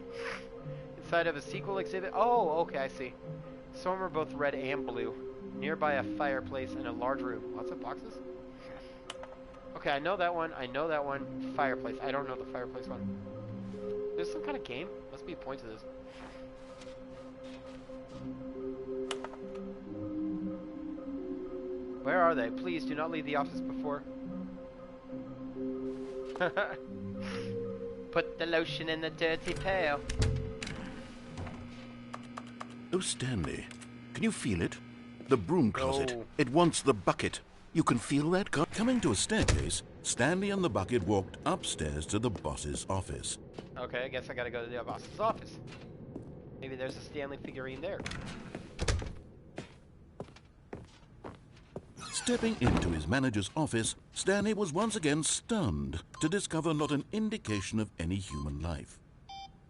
Inside of a sequel exhibit. Oh, okay, I see. Some are both red and blue. Nearby a fireplace and a large room. Lots of boxes? Okay, I know that one. I know that one. Fireplace. I don't know the fireplace one. There's some kind of game? Must be a point to this. Where are they? Please do not leave the office before. Put the lotion in the dirty pail. Oh, Stanley, can you feel it? The broom closet. No. It wants the bucket. You can feel that? Coming to a staircase, Stanley and the bucket walked upstairs to the boss's office. Okay, I guess I gotta go to the boss's office. Maybe there's a Stanley figurine there. Stepping into his manager's office, Stanley was once again stunned to discover not an indication of any human life.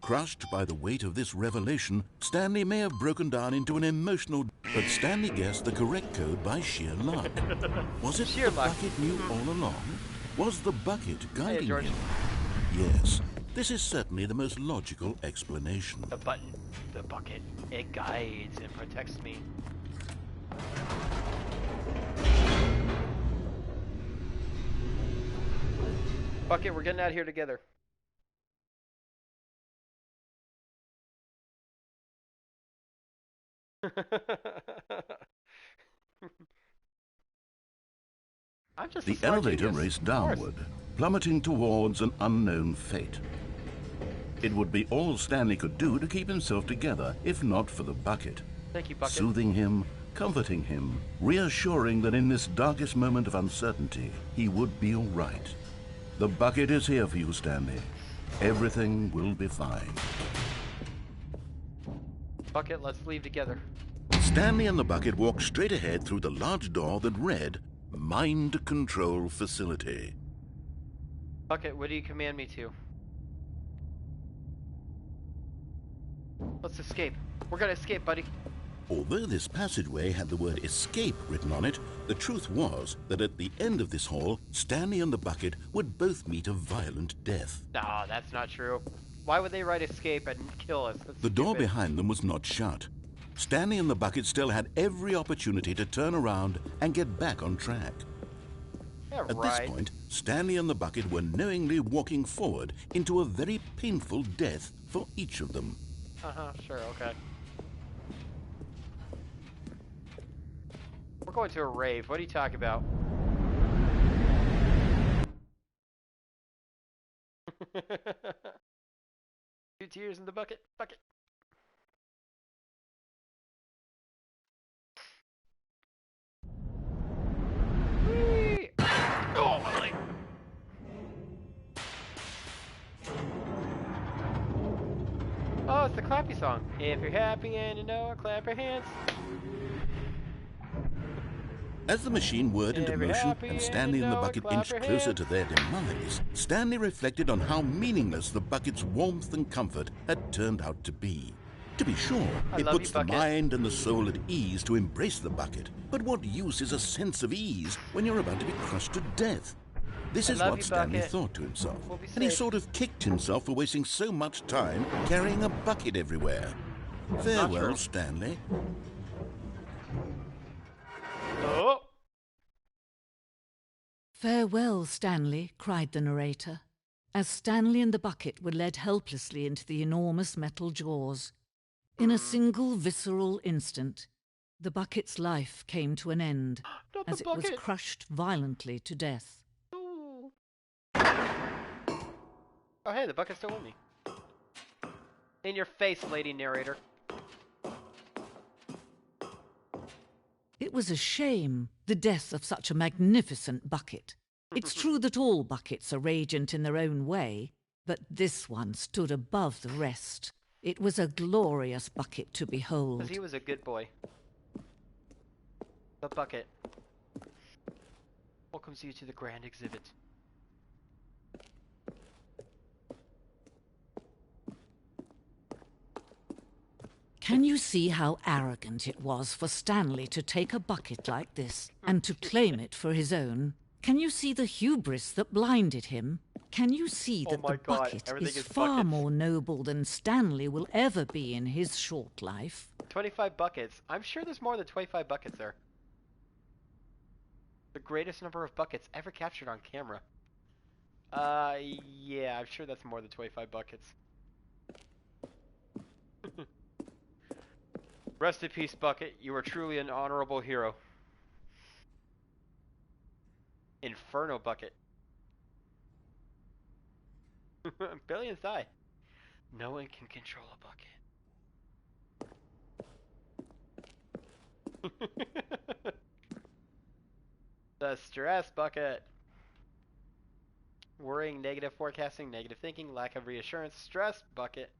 Crushed by the weight of this revelation, Stanley may have broken down into an emotional... But Stanley guessed the correct code by sheer luck. Was it Sheer the luck. bucket knew all along? Was the bucket guiding George. him? Yes, this is certainly the most logical explanation. The button, the bucket, it guides and protects me. Bucket, we're getting out of here together. I'm just The elevator raced downward, plummeting towards an unknown fate. It would be all Stanley could do to keep himself together, if not for the bucket. Thank you, Bucket. Soothing him, comforting him, reassuring that in this darkest moment of uncertainty, he would be all right. The bucket is here for you, Stanley. Everything will be fine. Bucket, let's leave together. Stanley and the bucket walked straight ahead through the large door that read, Mind Control Facility. Bucket, what do you command me to? Let's escape. We're gonna escape, buddy. Although this passageway had the word escape written on it, the truth was that at the end of this hall, Stanley and the bucket would both meet a violent death. No, that's not true. Why would they write escape and kill us? That's The door stupid. behind them was not shut. Stanley and the bucket still had every opportunity to turn around and get back on track. Yeah, At right. this point, Stanley and the bucket were knowingly walking forward into a very painful death for each of them. Sure, okay. We're going to a rave. What are you talking about? Two tears in the bucket. Bucket. Whee! Oh, my leg. Oh, it's the clappy song. If you're happy and you know it, clap your hands. As the machine whirred into Every motion happy and and Stanley you and the know it, bucket clap inched your closer hands. to their demise, Stanley reflected on how meaningless the bucket's warmth and comfort had turned out to be. To be sure, I it love puts you, the Bucket. mind and the soul at ease to embrace the bucket, but what use is a sense of ease when you're about to be crushed to death? This I is love what you, Stanley Bucket. thought to himself, We'll be and he safe. sort of kicked himself for wasting so much time carrying a bucket everywhere. Not Farewell, true. Stanley. Oh! "Farewell, Stanley," cried the narrator, as Stanley and the bucket were led helplessly into the enormous metal jaws. In a single visceral instant, the bucket's life came to an end Not the as it was bucket! crushed violently to death. Ooh. Oh, hey, the bucket's still with me. In your face, lady narrator. It was a shame, the death of such a magnificent bucket. It's true that all buckets are radiant in their own way, but this one stood above the rest. It was a glorious bucket to behold. Because he was a good boy. The bucket welcomes you to the grand exhibit. Can you see how arrogant it was for Stanley to take a bucket like this and to claim it for his own? Can you see the hubris that blinded him? Can you see Oh that my the God, bucket everything is is far buckets. more noble than Stanley will ever be in his short life? 25 buckets. I'm sure there's more than 25 buckets there. The greatest number of buckets ever captured on camera. Yeah, I'm sure that's more than 25 buckets. Rest in peace, Bucket. You are truly an honorable hero. Inferno Bucket. Billions die. No one can control a bucket. The stress bucket. Worrying, negative forecasting, negative thinking, lack of reassurance, stress bucket.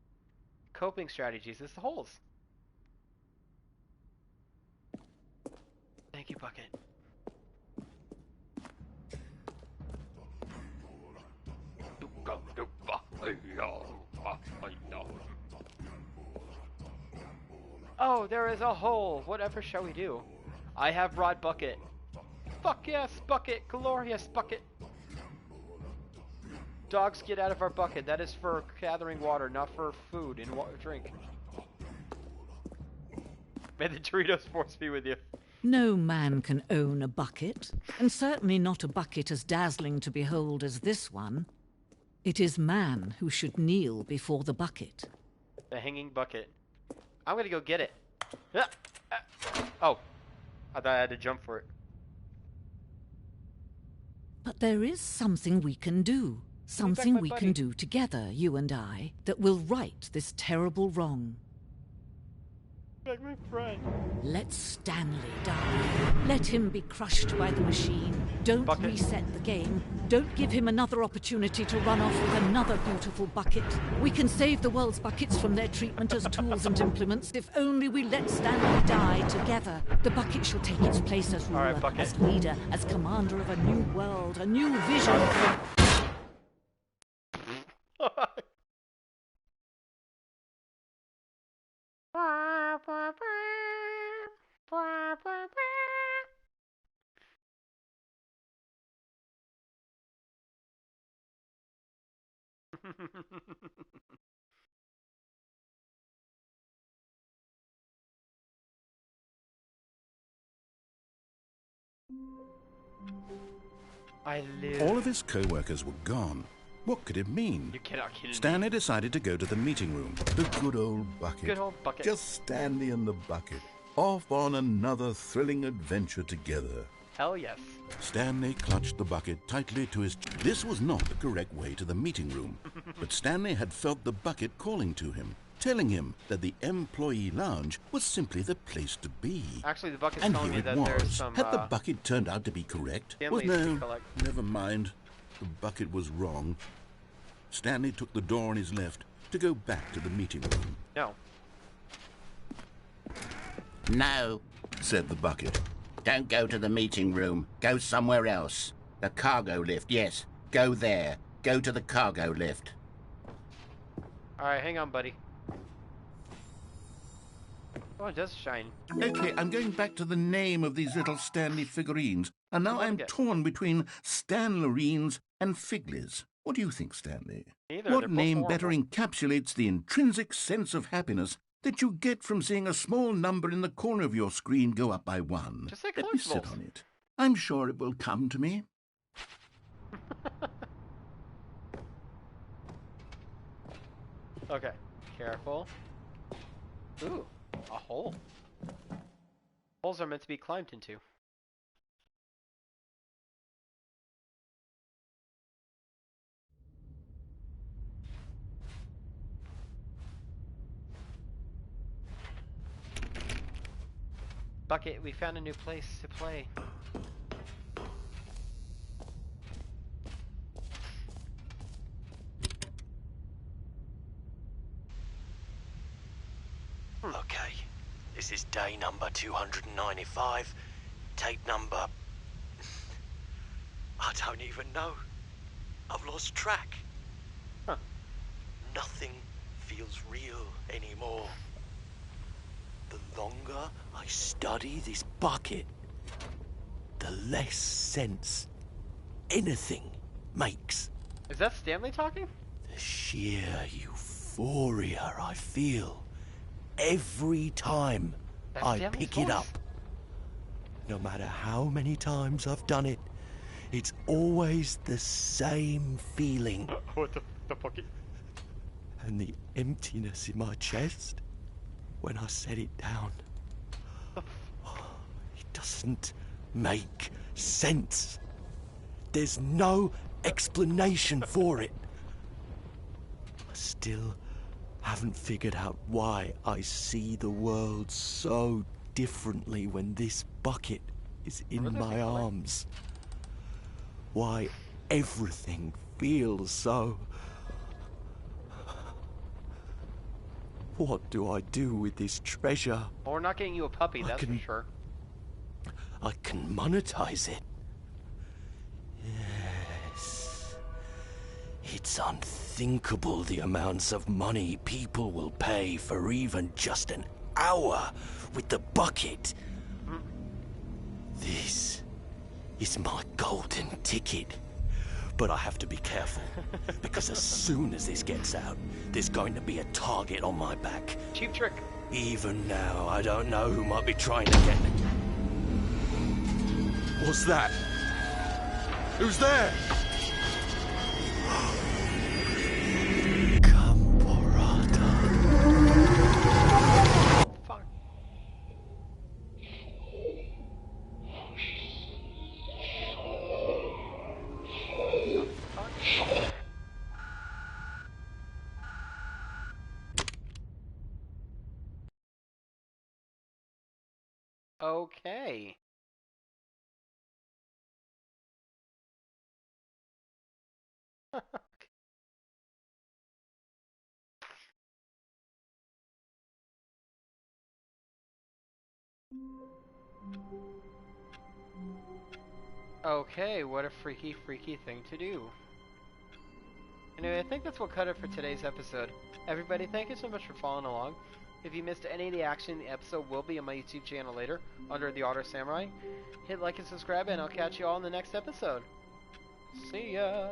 Coping strategies. It's the holes. Thank you, Bucket. Oh, there is a hole. Whatever shall we do? I have brought Bucket. Fuck yes, Bucket. Glorious Bucket. Dogs, get out of our bucket. That is for gathering water, not for food and drink. May the Doritos force be with you. No man can own a bucket, and certainly not a bucket as dazzling to behold as this one. It is man who should kneel before the bucket. The hanging bucket. I'm gonna go get it. Oh, I thought I had to jump for it. But there is something we can do. Something we can do together, you and I, that will right this terrible wrong. Like my friend. Let Stanley die. Let him be crushed by the machine. Don't reset the game. Don't give him another opportunity to run off with another beautiful bucket. We can save the world's buckets from their treatment as tools and implements if only we let Stanley die together. The bucket shall take its place as ruler, as leader, as commander of a new world, a new vision. I live. All of his co-workers were gone. What could it mean? You cannot kill me. Stanley decided to go to the meeting room. The good old bucket. Good old bucket. Just Stanley and the bucket. Off on another thrilling adventure together. Hell yes. Stanley clutched the bucket tightly to his... This was not the correct way to the meeting room. But Stanley had felt the bucket calling to him, telling him that the employee lounge was simply the place to be. Actually, the bucket's and telling me here that it there's was. some, Had the bucket turned out to be correct? Was no, never mind. The bucket was wrong. Stanley took the door on his left to go back to the meeting room. No. No, said the bucket. Don't go to the meeting room. Go somewhere else. The cargo lift, yes. Go there. Go to the cargo lift. Alright, hang on, buddy. Oh, it does shine. Okay, I'm going back to the name of these little Stanley figurines. And now I'm torn between Stanlerines and Figley's. What do you think, Stanley? Neither. What They're both name horrible. better encapsulates the intrinsic sense of happiness that you get from seeing a small number in the corner of your screen go up by 1? Just like Let me sit collectibles. on it. I'm sure it will come to me. Okay, careful. Ooh, a hole. Holes are meant to be climbed into. Bucket, we found a new place to play. Okay, this is day number 295, tape number... I don't even know. I've lost track. Huh. Nothing feels real anymore. The longer I study this bucket, the less sense anything makes. Is that Stanley talking? The sheer euphoria I feel every time That's I Stanley's pick it voice. up. No matter how many times I've done it, it's always the same feeling. What the bucket? And the emptiness in my chest when I set it down. It doesn't make sense. There's no explanation for it. I still haven't figured out why I see the world so differently when this bucket is in my arms. Why everything feels so... What do I do with this treasure? Well, we're not getting you a puppy, that's for sure. I can monetize it. Yes. It's unthinkable the amounts of money people will pay for even just an hour with the bucket. This is my golden ticket. But I have to be careful, because as soon as this gets out, there's going to be a target on my back. Cheap trick. Even now, I don't know who might be trying to get me. What's that? Who's there? Camporata. Fuck. Okay. Okay, what a freaky thing to do. Anyway, I think that's what cut it for today's episode. Everybody, thank you so much for following along. If you missed any of the action, the episode will be on my YouTube channel later, under the Otter Samurai. Hit like and subscribe, and I'll catch you all in the next episode. See ya!